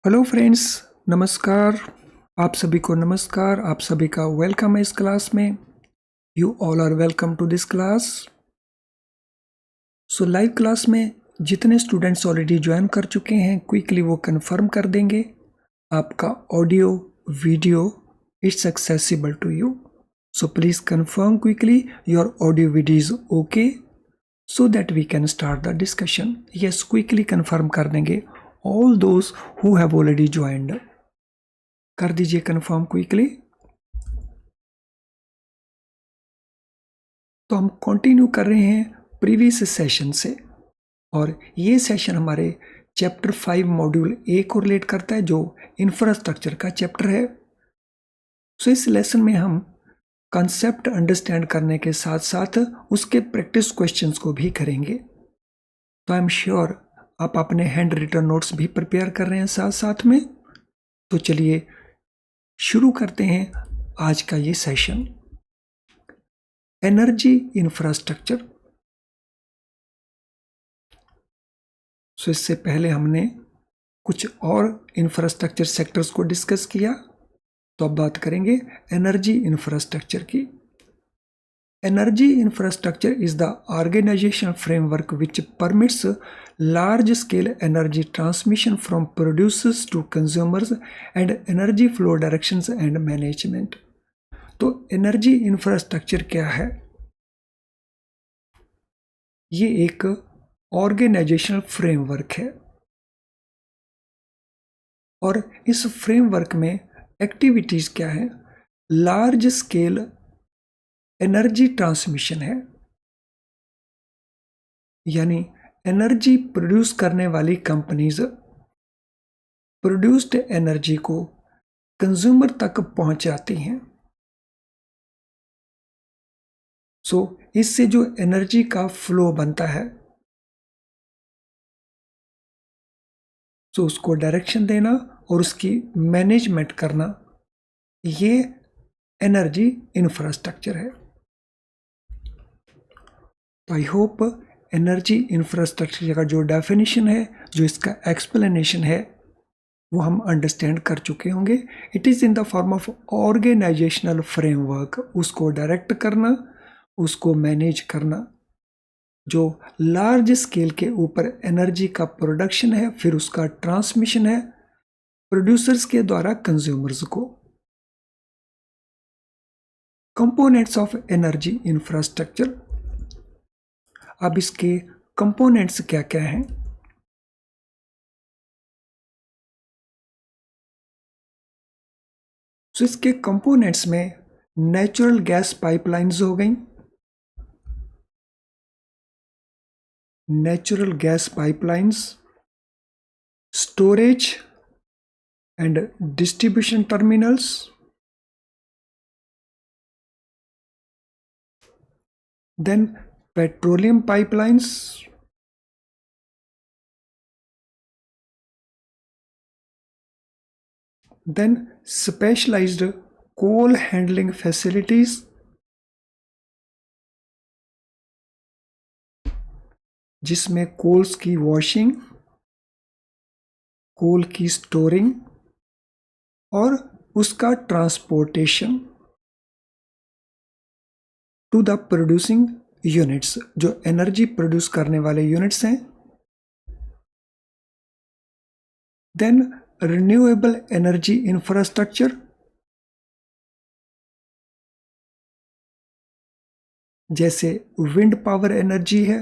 Hello friends, नमस्कार। आप सभी को नमस्कार। आप सभी का वेलकम है इस क्लास में। You all are welcome to this class. So live class में जितने स्टूडेंट्स ऑलरेडी ज्वाइन कर चुके हैं, क्विकली वो कंफर्म कर देंगे आपका audio video it's accessible to you. So please confirm quickly your audio video is okay so that we can start the discussion. Yes, quickly confirm कर देंगे all those who have already joined. कर दीजिए confirm quickly. तो हम continue कर रहे हैं previous session से, और ये सेशन हमारे चैप्टर 5 मॉड्यूल ए को रिलेट करता है, जो इंफ्रास्ट्रक्चर का चैप्टर है। सो इस लेसन में हम कंसेप्ट अंडरस्टैंड करने के साथ साथ उसके प्रैक्टिस क्वेश्चंस को भी करेंगे। तो आई एम श्योर आप अपने हैंड रिटन नोट्स भी प्रिपेयर कर रहे हैं साथ साथ में। तो चलिए शुरू करते हैं आज का ये सेशन, एनर्जी इंफ्रास्ट्रक्चर। सो इससे पहले हमने कुछ और इंफ्रास्ट्रक्चर सेक्टर्स को डिस्कस किया, तो अब बात करेंगे एनर्जी इंफ्रास्ट्रक्चर की। Energy infrastructure is the organizational framework which permits large-scale energy transmission from producers to consumers and energy flow directions and management. तो एनर्जी इंफ्रास्ट्रक्चर क्या है? ये एक ऑर्गेनाइजेशनल फ्रेमवर्क है, और इस फ्रेमवर्क में एक्टिविटीज क्या है? लार्ज स्केल एनर्जी ट्रांसमिशन है, यानी एनर्जी प्रोड्यूस करने वाली कंपनीज प्रोड्यूस्ड एनर्जी को कंज्यूमर तक पहुंचाती हैं। सो इससे जो एनर्जी का फ्लो बनता है, सो उसको डायरेक्शन देना और उसकी मैनेजमेंट करना, ये एनर्जी इंफ्रास्ट्रक्चर है। तो आई होप एनर्जी इंफ्रास्ट्रक्चर का जो डेफिनेशन है, जो इसका एक्सप्लेनेशन है, वो हम अंडरस्टैंड कर चुके होंगे। It is in the form of organisational framework. उसको डायरेक्ट करना, उसको मैनेज करना, जो लार्ज स्केल के ऊपर एनर्जी का प्रोडक्शन है, फिर उसका ट्रांसमिशन है प्रोड्यूसर्स के द्वारा कंज्यूमर्स को। Components of energy infrastructure. अब इसके कंपोनेंट्स क्या क्या हैं? तो इसके कंपोनेंट्स में नेचुरल गैस पाइपलाइंस हो गई, natural gas pipelines, storage and distribution terminals, then petroleum pipelines, then specialised coal handling facilities, जिसमें कोल्स की वॉशिंग, कोल की स्टोरिंग और उसका transportation to the producing units, जो एनर्जी प्रोड्यूस करने वाले यूनिट्स हैं। देन रिन्यूएबल एनर्जी इंफ्रास्ट्रक्चर, जैसे विंड पावर एनर्जी है,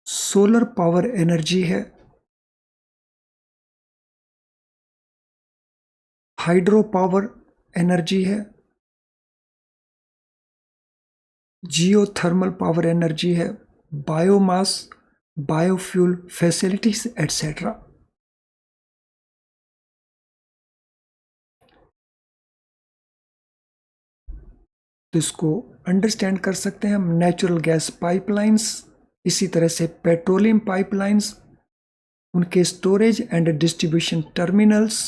सोलर पावर एनर्जी है, हाइड्रो पावर एनर्जी है, जियोथर्मल पावर एनर्जी है, बायोमास, बायोफ्यूल फैसिलिटीज एटसेट्रा। तो इसको अंडरस्टैंड कर सकते हैं हम। नेचुरल गैस पाइपलाइंस, इसी तरह से पेट्रोलियम पाइपलाइंस, उनके स्टोरेज एंड डिस्ट्रीब्यूशन टर्मिनल्स,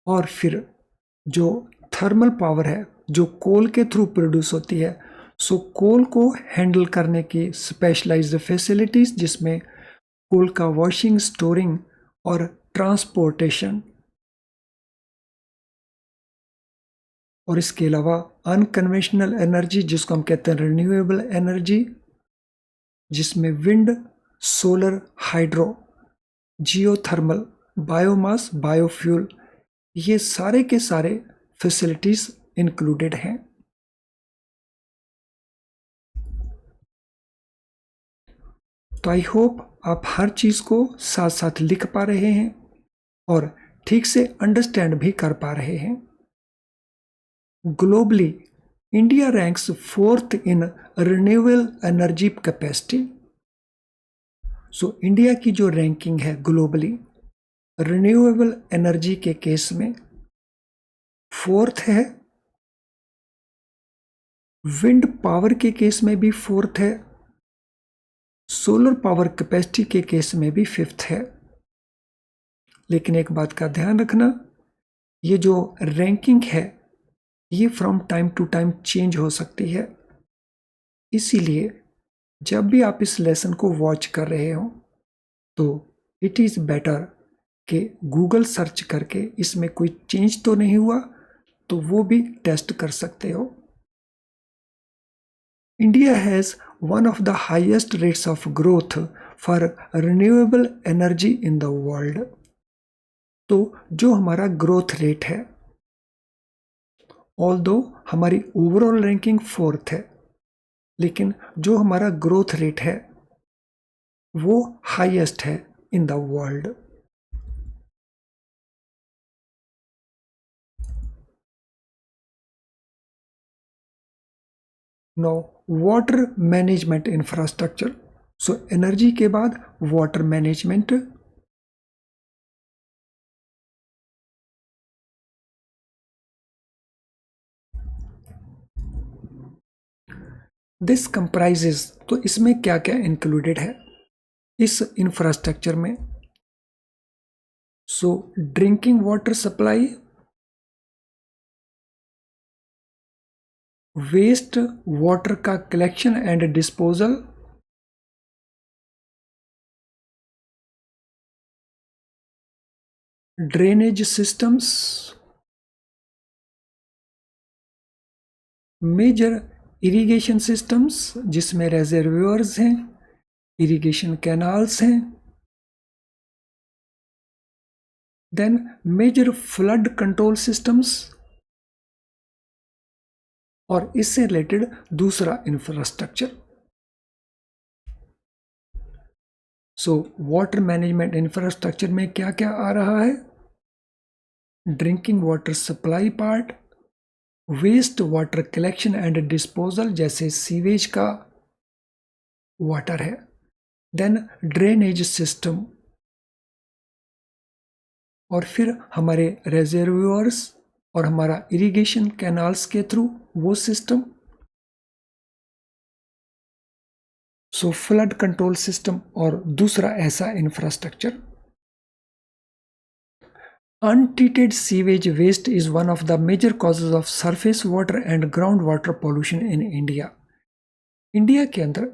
और फिर जो थर्मल पावर है, जो कोल के थ्रू प्रोड्यूस होती है, सो कोल को हैंडल करने की स्पेशलाइज्ड फैसिलिटीज, जिसमें कोल का वॉशिंग, स्टोरिंग और ट्रांसपोर्टेशन, और इसके अलावा अनकन्वेंशनल एनर्जी जिसको हम कहते हैं रिन्यूएबल एनर्जी, जिसमें wind, solar, hydro, geothermal, biomass, biofuel, ये सारे के सारे फैसिलिटीज इंक्लूडेड हैं। तो आई होप आप हर चीज को साथ साथ लिख पा रहे हैं और ठीक से अंडरस्टैंड भी कर पा रहे हैं। Globally India ranks 4th in renewable energy capacity. So India की जो रैंकिंग है ग्लोबली रिन्यूएबल एनर्जी के केस में 4th है, विंड पावर के केस में भी 4th है, सोलर पावर कैपेसिटी के केस में भी 5th है। लेकिन एक बात का ध्यान रखना, ये जो रैंकिंग है ये from time to time change हो सकती है। इसीलिए जब भी आप इस लेसन को वॉच कर रहे हो तो इट इज़ बेटर कि गूगल सर्च करके इसमें कोई चेंज तो नहीं हुआ तो वो भी टेस्ट कर सकते हो। India has one of the highest rates of growth for renewable energy in the world। तो जो हमारा ग्रोथ रेट है, ऑल्दो हमारी ओवरऑल रैंकिंग 4th है, लेकिन जो हमारा ग्रोथ रेट है वो हाईएस्ट है in the world. No water management infrastructure. So energy के बाद वाटर मैनेजमेंट। दिस कंप्राइजेस, तो इसमें क्या क्या इंक्लूडेड है इस इंफ्रास्ट्रक्चर में। So drinking water supply, waste water का collection and disposal, drainage systems, major irrigation systems जिसमें रेजर्वियर्स हैं, इरिगेशन कैनाल्स हैं, then major flood control systems, और इससे रिलेटेड दूसरा infrastructure. So water management infrastructure में क्या क्या आ रहा है, drinking water supply part, waste water collection and disposal जैसे सीवेज का वाटर है, देन ड्रेनेज सिस्टम, और फिर हमारे रेजर्वियर्स और हमारा इरिगेशन कैनाल्स के थ्रू वो सिस्टम। सो फ्लड कंट्रोल सिस्टम और दूसरा ऐसा infrastructure. Untreated sewage waste is one of the major causes of surface water and groundwater pollution in India। India के अंदर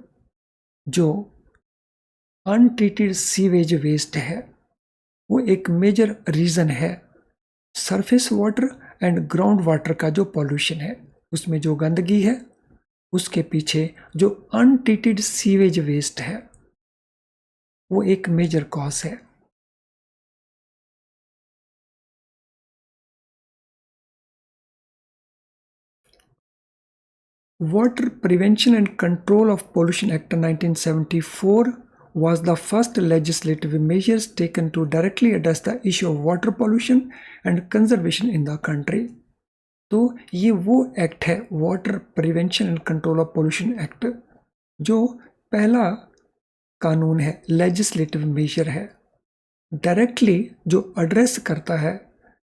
जो अनट्रीटेड सीवेज वेस्ट है वो एक मेजर रीज़न है surface water and ground water का जो पॉल्यूशन है, उसमें जो गंदगी है उसके पीछे जो अनट्रीटेड सीवेज वेस्ट है वो एक मेजर कॉज है। Water Prevention and Control of Pollution Act 1974 was the first legislative measures taken to directly address the issue of water pollution and conservation in the country। तो ये वो act है water prevention and control of pollution act, जो पहला कानून है, legislative major है, directly जो एड्रेस करता है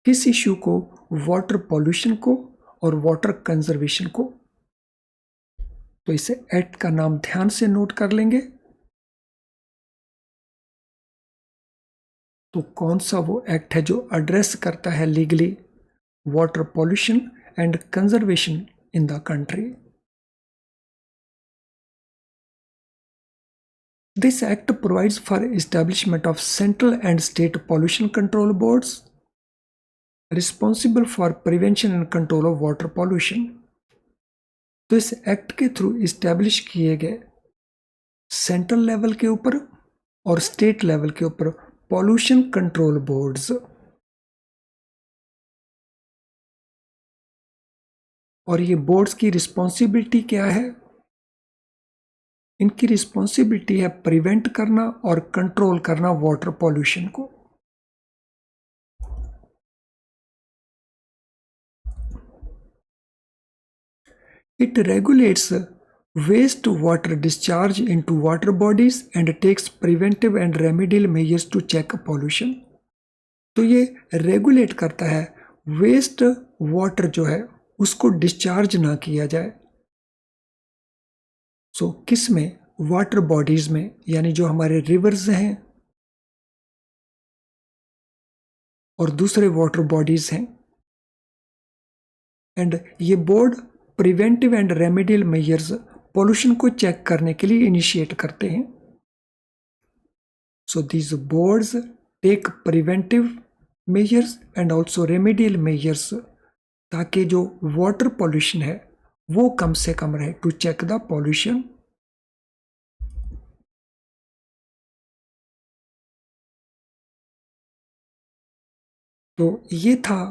किस इश्यू को, वाटर पोल्यूशन को और वाटर कंजर्वेशन को। तो इसे एक्ट का नाम ध्यान से नोट कर लेंगे। तो कौन सा वो एक्ट है जो एड्रेस करता है legally water pollution and conservation in the country. This act provides for establishment of central and state pollution control boards responsible for prevention and control of water pollution. तो इस एक्ट के through establish किए गए central level के ऊपर और state level के ऊपर पॉल्यूशन कंट्रोल बोर्ड्स, और ये बोर्ड्स की रिस्पॉन्सिबिलिटी क्या है? इनकी रिस्पॉन्सिबिलिटी है प्रिवेंट करना और कंट्रोल करना वाटर पॉल्यूशन को। It regulates waste water discharge into water bodies and takes preventive and remedial measures to check pollution। तो ये रेगुलेट करता है वेस्ट वाटर जो है उसको डिस्चार्ज ना किया जाए। सो किस में? वाटर बॉडीज में, यानी जो हमारे रिवर्स हैं और दूसरे वाटर बॉडीज हैं। एंड ये board preventive and remedial measures pollution को चेक करने के लिए इनिशिएट करते हैं। So these boards take preventive measures and also remedial measures, ताकि जो वाटर पॉल्यूशन है वो कम से कम रहे, टू चेक द पॉल्यूशन। तो ये था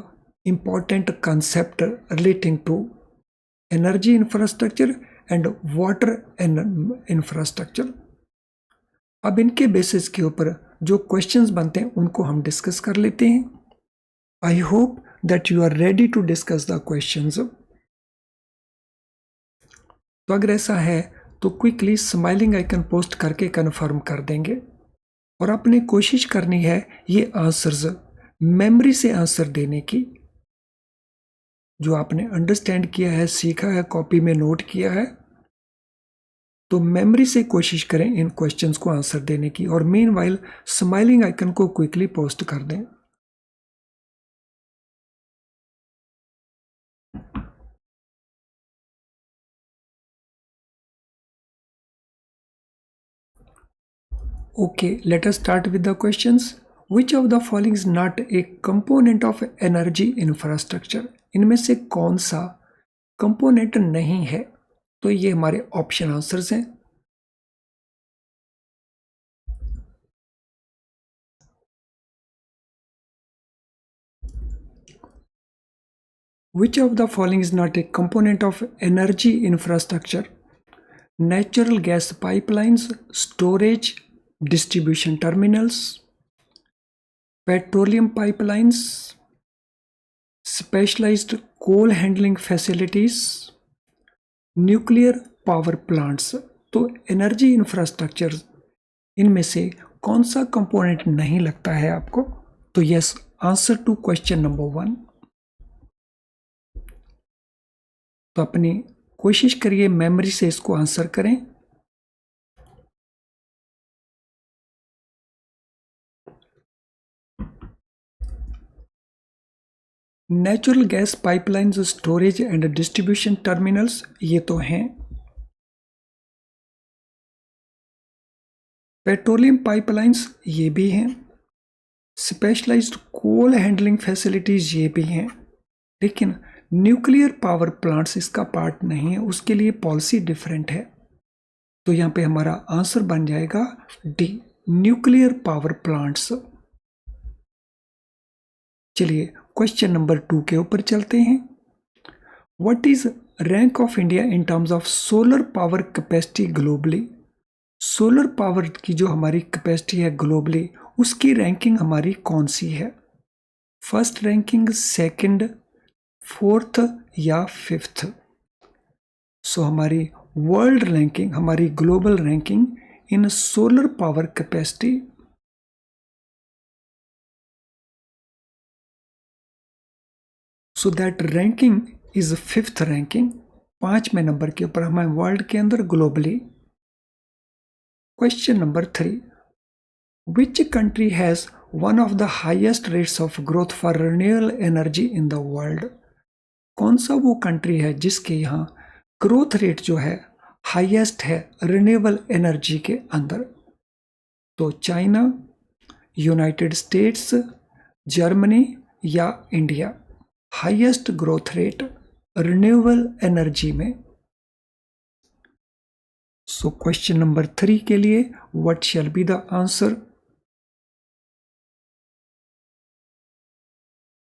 important concept relating to energy infrastructure and water infrastructure. अब इनके बेसिस के ऊपर जो क्वेश्चंस बनते हैं उनको हम डिस्कस कर लेते हैं। I hope that you are ready to discuss the questions. तो अगर ऐसा है तो क्विकली स्माइलिंग आइकन पोस्ट करके कंफर्म कर देंगे, और आपने कोशिश करनी है ये आंसर्स मेमोरी से आंसर देने की। जो आपने अंडरस्टैंड किया है, सीखा है, कॉपी में नोट किया है, तो मेमोरी से कोशिश करें इन क्वेश्चंस को आंसर देने की, और मीनवाइल स्माइलिंग आइकन को क्विकली पोस्ट कर दें। Okay, let us start with the questions. Which of the following is not a component of energy infrastructure? इनमें से कौन सा कंपोनेंट नहीं है? तो ये हमारे ऑप्शन आंसर्स हैं। Which of the following is not a component of energy infrastructure? Natural gas pipelines, storage, distribution terminals, petroleum pipelines, specialized coal handling facilities, nuclear power plants. तो एनर्जी इंफ्रास्ट्रक्चर इनमें से कौन सा कंपोनेंट नहीं लगता है आपको? तो yes, answer to question number 1। तो अपनी कोशिश करिए मेमोरी से इसको आंसर करें। Natural gas pipelines, storage and distribution terminals, ये तो हैं। पेट्रोलियम पाइपलाइंस, ये भी हैं। स्पेशलाइज्ड कोल हैंडलिंग फैसिलिटीज, ये भी हैं। लेकिन न्यूक्लियर पावर प्लांट्स इसका पार्ट नहीं है, उसके लिए पॉलिसी डिफरेंट है। तो यहाँ पे हमारा आंसर बन जाएगा डी, न्यूक्लियर पावर प्लांट्स। चलिए क्वेश्चन नंबर 2 के ऊपर चलते हैं। What is rank of India in terms of solar power capacity globally? Solar power की जो हमारी कैपेसिटी है ग्लोबली, उसकी रैंकिंग हमारी कौन सी है? फर्स्ट रैंकिंग, सेकंड, फोर्थ या फिफ्थ? सो हमारी वर्ल्ड रैंकिंग, हमारी global ranking in solar power capacity, so that ranking is fifth ranking. 5वें नंबर के ऊपर हमें वर्ल्ड के अंदर globally. Question number 3, which country has one of the highest rates of growth for renewable energy in the world? कौन सा वो country है जिसके यहाँ ग्रोथ रेट जो है हाईएस्ट है रिन्यूएबल एनर्जी के अंदर? तो चाइना, यूनाइटेड स्टेट्स, जर्मनी या India. Highest growth rate renewable energy में। सो क्वेश्चन नंबर 3 के लिए what shall be the answer.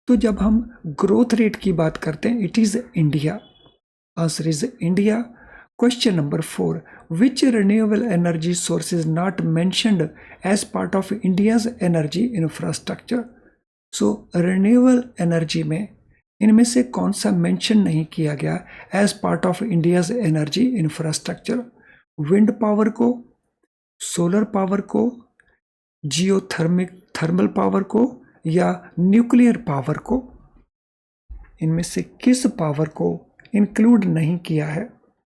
तो जब हम ग्रोथ रेट की बात करते हैं, it is India. Answer is India. Question number 4, which renewable energy source is not mentioned as part of India's energy infrastructure. So renewable energy में इनमें से कौन सा मेंशन नहीं किया गया as part of India's energy infrastructure. Wind power को, solar power को, थर्मल पावर को या न्यूक्लियर पावर को। इनमें से किस पावर को इंक्लूड नहीं किया है,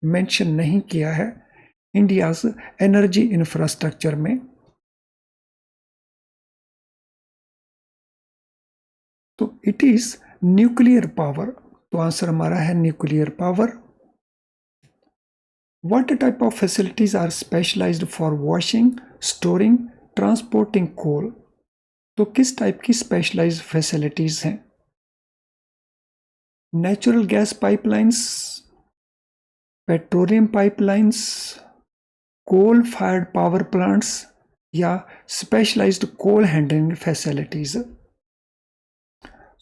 मेंशन नहीं किया है इंडियाज एनर्जी इंफ्रास्ट्रक्चर में। तो इट इज न्यूक्लियर पावर। तो आंसर हमारा है nuclear power. What type of facilities are specialized for washing, storing, transporting coal? तो किस टाइप की स्पेशलाइज्ड फैसिलिटीज हैं? Natural gas pipelines, petroleum pipelines, coal fired power plants या specialised coal handling facilities.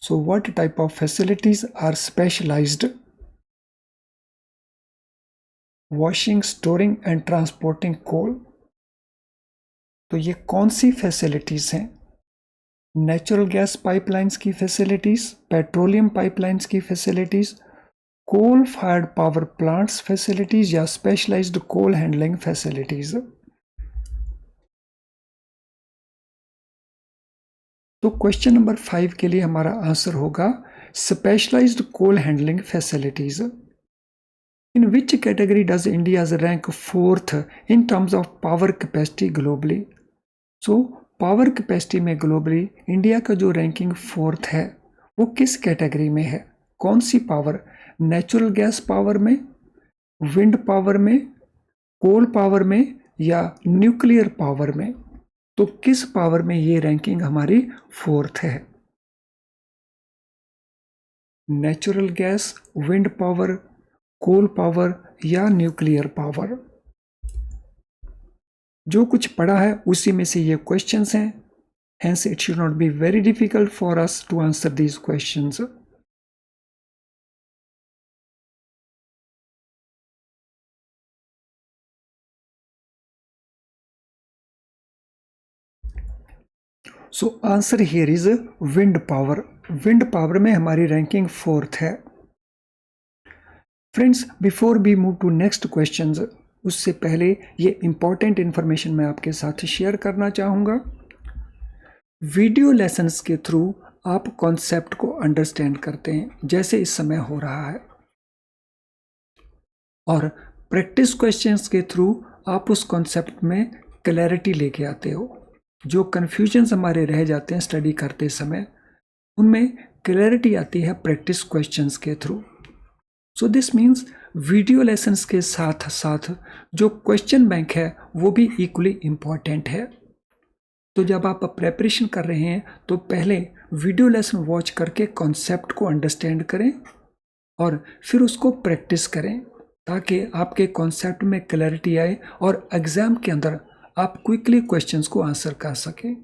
So what type of facilities are specialised washing, storing and transporting coal? तो ये कौन सी facilities हैं? नेचुरल गैस पाइपलाइंस की facilities, petroleum pipelines की facilities, coal fired power plants facilities या specialised coal handling facilities. तो question number 5 के लिए हमारा आंसर होगा specialised coal handling facilities. In which category does India rank 4th in terms of power capacity globally? So power capacity में globally India का जो ranking 4th है वो किस कैटेगरी में है? कौन सी पावर? नेचुरल गैस पावर में, विंड पावर में, कोल पावर में या न्यूक्लियर पावर में? तो किस पावर में ये रैंकिंग हमारी 4th है? Natural gas, wind power, coal power या न्यूक्लियर पावर? जो कुछ पढ़ा है उसी में से ये क्वेश्चंस हैं, hence it should not be very difficult for us to answer these questions. So answer here is wind power. Wind power में हमारी रैंकिंग 4th है। Friends, before we move to next questions, उससे पहले ये important information मैं आपके साथ share करना चाहूँगा। वीडियो लेसन्स के थ्रू आप कॉन्सेप्ट को अंडरस्टैंड करते हैं, जैसे इस समय हो रहा है, और प्रैक्टिस क्वेश्चंस के थ्रू आप उस कॉन्सेप्ट में क्लैरिटी लेके आते हो। जो कन्फ्यूजन्स हमारे रह जाते हैं स्टडी करते समय, उनमें क्लैरिटी आती है प्रैक्टिस क्वेश्चंस के through. So this means video lessons के साथ साथ जो क्वेश्चन बैंक है वो भी इक्वली इम्पॉर्टेंट है। तो जब आप प्रेपरेशन कर रहे हैं तो पहले वीडियो लेसन वॉच करके कॉन्सेप्ट को अंडरस्टैंड करें और फिर उसको प्रैक्टिस करें, ताकि आपके कॉन्सेप्ट में क्लैरिटी आए और एग्ज़ाम के अंदर आप क्विकली क्वेश्चंस को आंसर कर सकें।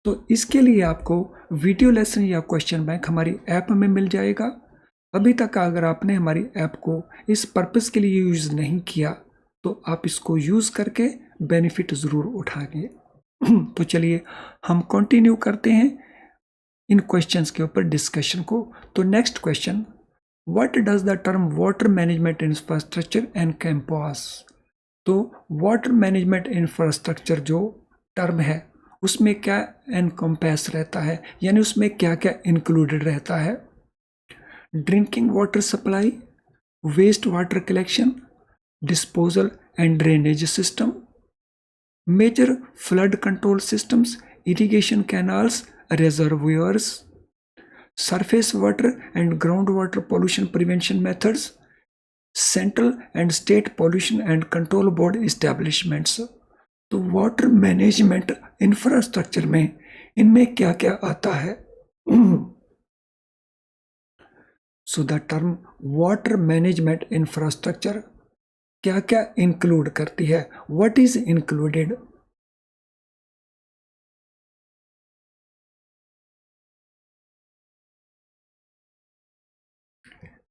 तो इसके लिए आपको वीडियो लेसन या क्वेश्चन बैंक हमारी ऐप में मिल जाएगा। अभी तक अगर आपने हमारी ऐप को इस पर्पस के लिए यूज़ नहीं किया तो आप इसको यूज़ करके बेनिफिट ज़रूर उठाएंगे। तो चलिए हम कंटिन्यू करते हैं इन क्वेश्चंस के ऊपर डिस्कशन को। तो next question, what does the term water management infrastructure encompass? तो वाटर मैनेजमेंट इंफ्रास्ट्रक्चर जो टर्म है उसमें क्या एनकम्पास रहता है, यानी उसमें क्या क्या इंक्लूडेड रहता है? Drinking water supply, waste water collection, disposal and drainage system, major flood control systems, irrigation canals, reservoirs, surface water and groundwater pollution prevention methods, central and state pollution and control board establishments. तो water management infrastructure में इनमें क्या क्या आता है? So the term water management infrastructure क्या क्या include करती है? What is included?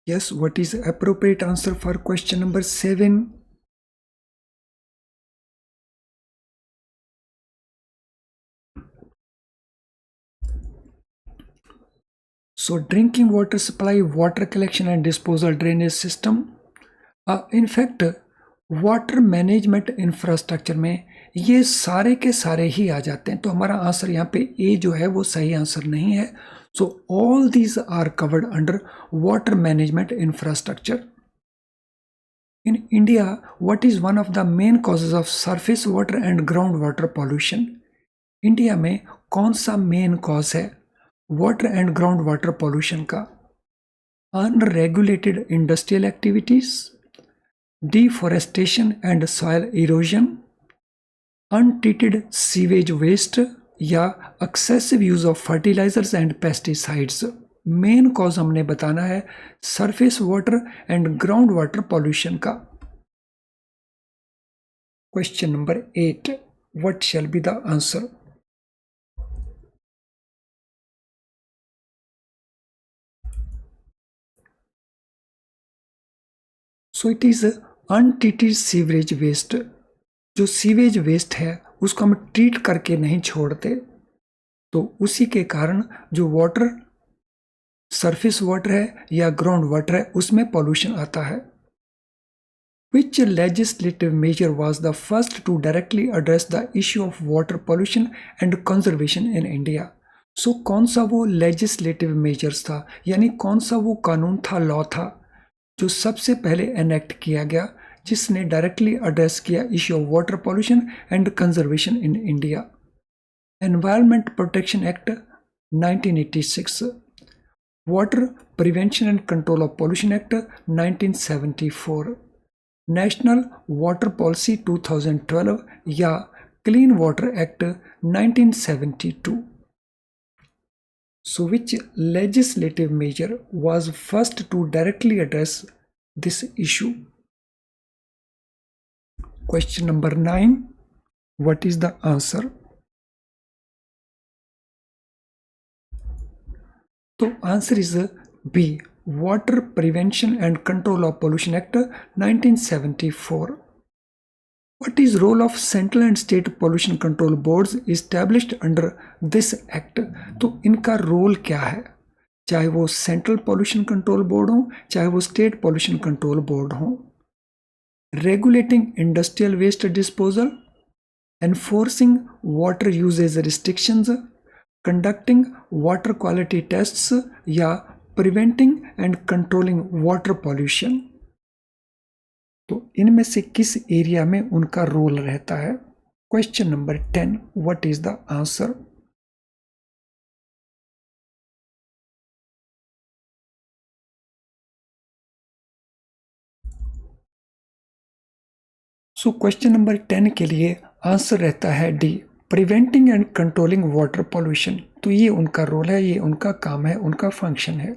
Yes, what is appropriate answer for question number 7? So drinking water supply, water collection and disposal drainage system. In fact, water management infrastructure में ये सारे के सारे ही आ जाते हैं, तो हमारा आंसर यहाँ पे ए जो है वो सही आंसर नहीं है. So all these are covered under water management infrastructure. In India, what is one of the main causes of surface water and groundwater pollution? India में कौन सा मेन कॉज है water and ground water pollution का? Unregulated industrial activities, deforestation and soil erosion, untreated sewage waste या excessive use of fertilisers and pesticides. Main cause हमने बताना है surface water and ground water pollution का. Question number 8, what shall be the answer? So it is untreated sewerage waste. जो sewage waste है उसको हम treat करके नहीं छोड़ते, तो उसी के कारण जो वाटर सरफेस वाटर है या ग्राउंड वाटर है उसमें पॉल्यूशन आता है. Which legislative measure was the first to directly address the issue of water pollution and conservation in India? So कौन सा वो legislative measures था, यानी कौन सा वो कानून था, लॉ था जो सबसे पहले एनेक्ट किया गया जिसने डायरेक्टली एड्रेस किया issue of water pollution and conservation in India? Environment protection act 1986, water prevention and control of pollution act 1974, national water policy 2012 या clean water act 1972. So which legislative measure was first to directly address this issue? Question number 9, what is the answer? So answer is B, Water Prevention and Control of Pollution Act 1974. What is role of central and state pollution control boards established under this act? तो इनका role क्या है, चाहे वो central pollution control board हो चाहे वो state pollution control board हो? Regulating industrial waste disposal, enforcing water usage restrictions, conducting water quality tests या preventing and controlling water pollution. तो इनमें से किस एरिया में उनका रोल रहता है? Question number 10, what is the answer? So question number 10 के लिए आंसर रहता है D, preventing and controlling water pollution. तो ये उनका रोल है, ये उनका काम है, उनका फंक्शन है.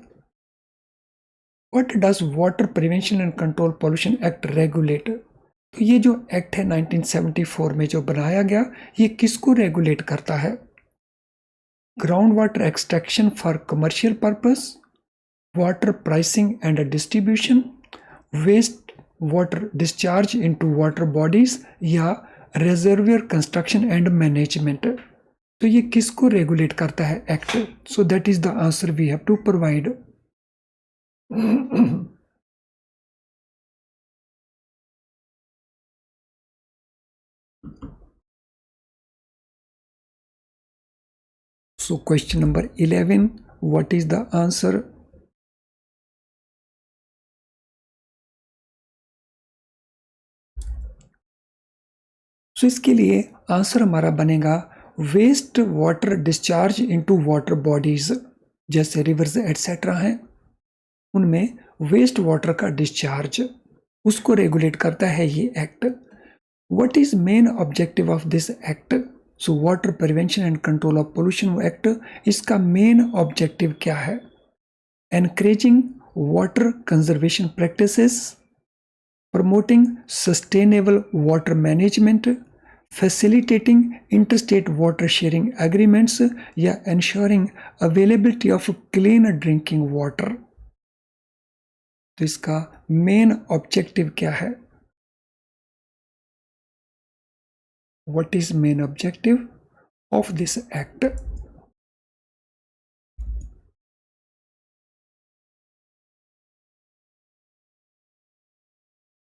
What does water prevention and control pollution act regulate? तो ये जो एक्ट है 1974 में जो बनाया गया, ये किसको रेगुलेट करता है? Ground water extraction for commercial purpose, water pricing and distribution, waste water discharge into water bodies या रिजर्वियर कंस्ट्रक्शन एंड मैनेजमेंट. तो ये किसको रेगुलेट करता है act? So that is the answer we have to provide. So question number 11, what is the answer? So इसके लिए answer हमारा बनेगा waste water discharge into water bodies. जैसे रिवर्स एटसेट्रा हैं, उनमें वेस्ट वाटर का डिस्चार्ज उसको रेगुलेट करता है ये act. What is main objective of this act? So water prevention and control of pollution act, इसका main objective क्या है? Encouraging water conservation practices, promoting sustainable water management, facilitating interstate water sharing agreements, या ensuring availability of clean drinking water. तो इसका main objective क्या है? What is main objective of this act?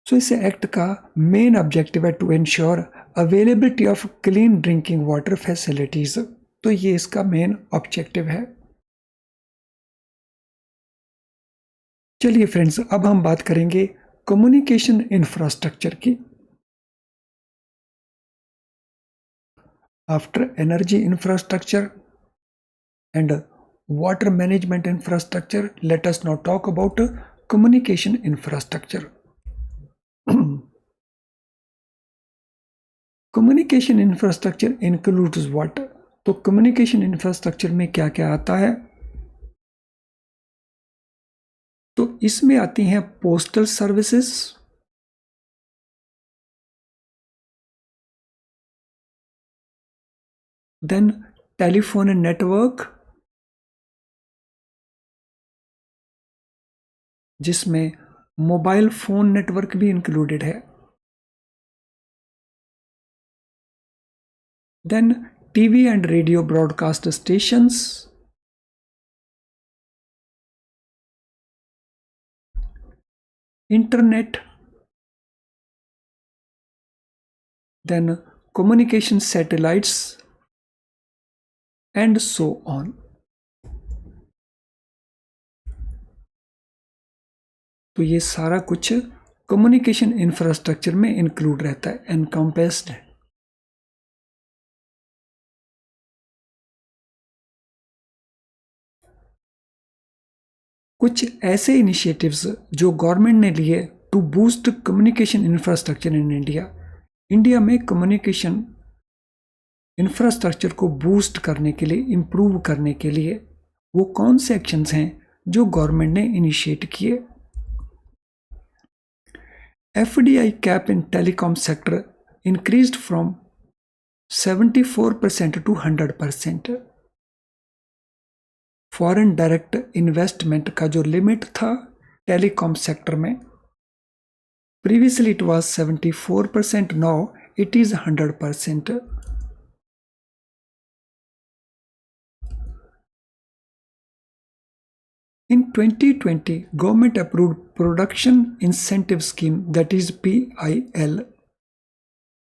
So इस act का main objective है to ensure availability of clean drinking water facilities. तो ये इसका मेन ऑब्जेक्टिव है. चलिए फ्रेंड्स, अब हम बात करेंगे कम्युनिकेशन इंफ्रास्ट्रक्चर की. After energy infrastructure and water management infrastructure, let us now talk about communication infrastructure. Communication infrastructure includes what? तो कम्युनिकेशन इंफ्रास्ट्रक्चर में क्या क्या आता है? तो इसमें आती हैं postal services, then telephone network, जिसमें मोबाइल फोन नेटवर्क भी इंक्लूडेड है, then TV and radio broadcast stations, internet, then communication satellites and so on. तो ये सारा कुछ कम्युनिकेशन इंफ्रास्ट्रक्चर में इंक्लूड रहता है, एनकम्पेस्ड है. कुछ ऐसे इनिशिएटिव्स जो गवर्नमेंट ने लिए to boost communication infrastructure in India. India में कम्युनिकेशन इंफ्रास्ट्रक्चर को बूस्ट करने के लिए, इंप्रूव करने के लिए वो कौन से एक्शंस हैं जो गवर्नमेंट ने इनिशिएट किए? FDI cap in telecom sector increased from 74% to 100%. Foreign direct investment का जो लिमिट था टेलीकॉम सेक्टर में, previously it was 74%, now it is 100%. In 2020, government approved Production Incentive Scheme, that is PIL,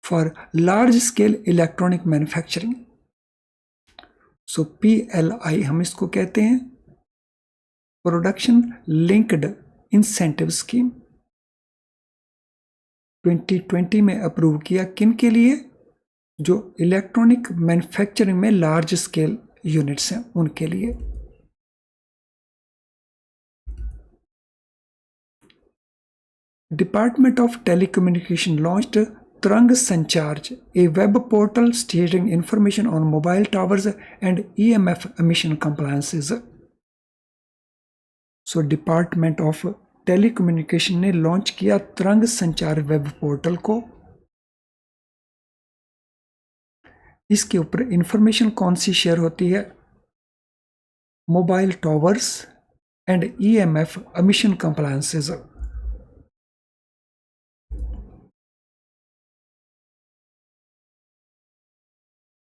for large-scale electronic manufacturing. So PLI हम इसको कहते हैं Production Linked Incentive Scheme. 2020 में approve किया किन के लिए? जो इलेक्ट्रॉनिक मैन्युफैक्चरिंग में लार्ज स्केल यूनिट्स हैं उनके लिए. Department of Telecommunication launched Tarang Sancharj, a web portal sharing information on mobile towers and EMF emission compliances. So Department of Telecommunication ने लॉन्च किया तरंग संचार वेब पोर्टल को. इसके ऊपर इंफॉर्मेशन कौन सी शेयर होती है? Mobile towers and EMF emission compliances.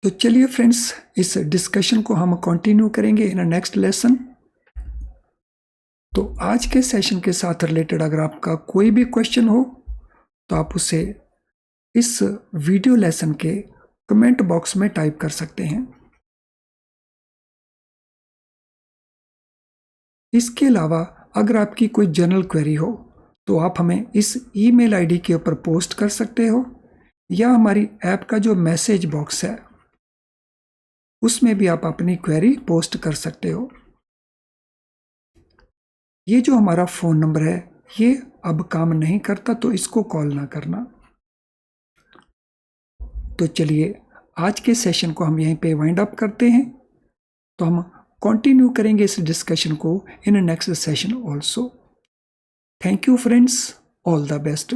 तो चलिए फ्रेंड्स, इस डिस्कशन को हम कंटिन्यू करेंगे इन नेक्स्ट लेसन. तो आज के सेशन के साथ रिलेटेड अगर आपका कोई भी क्वेश्चन हो तो आप उसे इस वीडियो लेसन के कमेंट बॉक्स में टाइप कर सकते हैं. इसके अलावा अगर आपकी कोई जनरल क्वेरी हो तो आप हमें इस ईमेल आईडी के ऊपर पोस्ट कर सकते हो, या हमारी ऐप का जो मैसेज बॉक्स है उसमें भी आप अपनी क्वेरी पोस्ट कर सकते हो. ये जो हमारा फ़ोन नंबर है ये अब काम नहीं करता, तो इसको कॉल ना करना. तो चलिए आज के सेशन को हम यहीं पे वाइंड अप करते हैं। तो हम कंटिन्यू करेंगे इस डिस्कशन को in next session also. Thank you friends, all the best.